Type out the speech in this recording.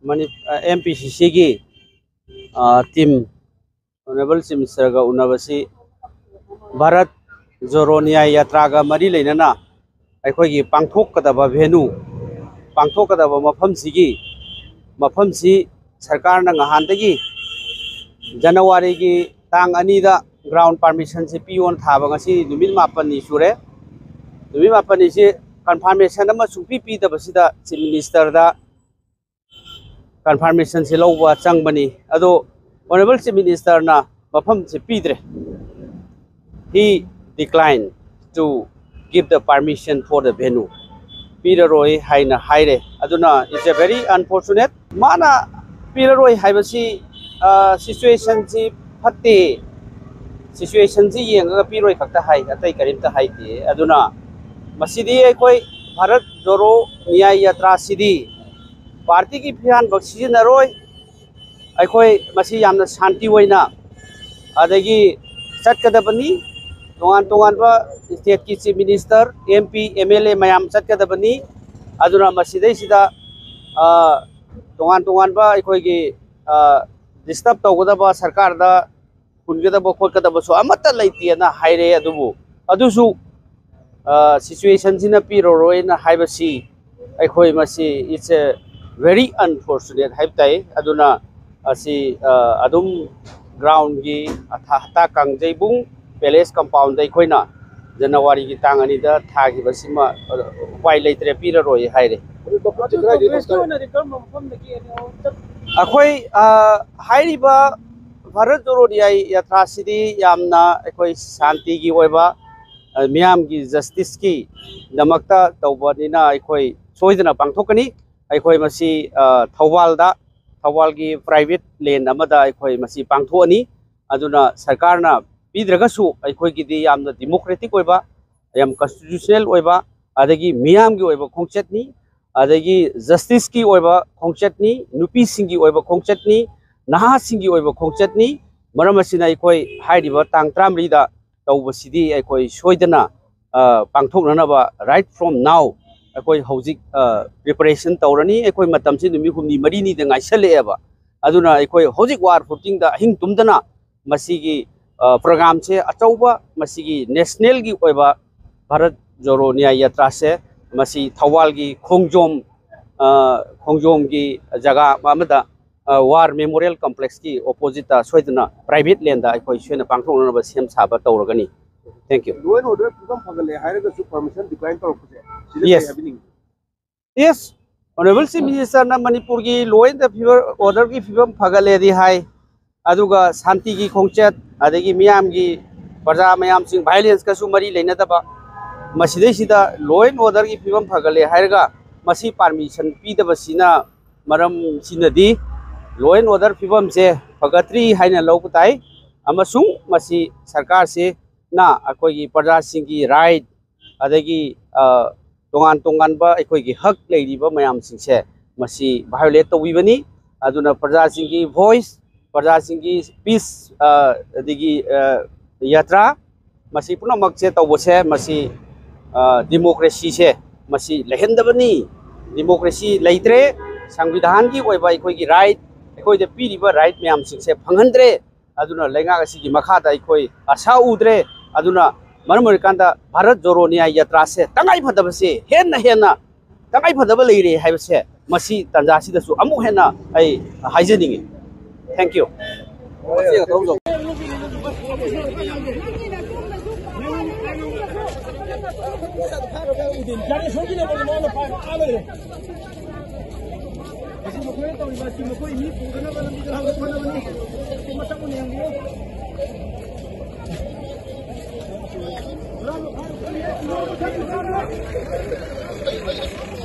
MPCC की team Honorable Chief Minister ga unabasi Bharat Jodo Nyay yatra ga mari leinana akhoi gi pangthok kadaba venue pangthok kadaba mapham si sarkar na ngahan dagi January gi tang ani da ground permission si pion thaba ngasi numit mapan ni sure numit mapan ni si confirmation ama supi pi da basida Chief Minister da confirmation si lawwa changbani ado Honorable Chief Minister na wapham si pidre he declined to give the permission for the venue piraroi haina haire aduna it's a very unfortunate mana piraroi haibasi situation si phatte situation si yenga piroi khakta hai atai karimta haite aduna masidi ekoi Bharat Jodo Nyay yatra sidi party ki phian baksi naroi akhoi masi yamna shanti hoina adagi chatkadabani tongan ba state ki chief minister MP MLA mayam chatkadabani aduna masidai sida tongan ba akhoi gi disturb tawgadaba sarkar da kungadaba khotgadaba so amata leitiana haire adubu adusu situation sina piroroi na haibasi akhoi masi it's a very unfortunate haibtai aduna asi adum ground gi Hapta Kangjeibung palace compound dai khoina January gi tangani da thagi basima wai leitre piraroi haire akhoi hairiba Bharat Jodo Nyay yatra sidi yamna akhoi shanti gi oiba miyam gi justice ki damakta tawbanina akhoi soidana pangthokani akhoi masi Thawal ki private land amada akhoi masi pangthoni aduna sarkar na pidragasu akhoi ki di yamna democratic oiba yam constitutional oiba adagi miyam gi oiba khongchetni adagi justice ki oiba khongchetni nupi singi oiba khongchetni naha singi oiba khongchetni maramasina akhoi hairiba tang 13 da tawbasidi akhoi soidana pangthoknana ba right from now akhoi hojik preparation tawrani akhoi matam si numi humni mari ni da ngaisaleeba aduna akhoi hojik war footing da hing tumdana masigi program se achauba masigi national gi oiba Bharat Jodo Nyay yatra se masi Thawal gi khongjom gi jaga amada war memorial complex ki opposite soidana private land da akhoi soina pangthoknana ba sem saba tawragani. Thank you. Yes. Honorable Chief Minister na Manipur ki law and order ki fibam phagale di hai aduga shanti ki khongchet adagi miyam gi praja mayam sing violence ka sumari leina daba masidai sida law and order ki fibam phagale hairaga masi permission pi daba sina maram sinadi law and order fibam se phagatri haina lawkutai amasung masi sarkar se na akhoi gi praja sing gi right adagi tongan ba akhoi gi hak leiriba mayam sing se masi violate tawibani aduna praja sing gi voice praja sing gi peace adagi yatra masi puna makse tawbose masi democracy se masi lehendabani democracy leitre संविधान की ओइबा अखोई की right अखोई दे पीरिबा right ma'am सिंसे फंगनद्रे अदुना लेंगा की मखादा अखोई आशा उद्रे अदुना मरमरिकांदा भारत जोरो न्याय यात्रा से तंगाई फदबसे हेन्ना तंगाई फदब लेरे हाइबसे मसी तंजासी दसु अमु हेन्ना आई हाइजेनिंग थैंक यू Thank you.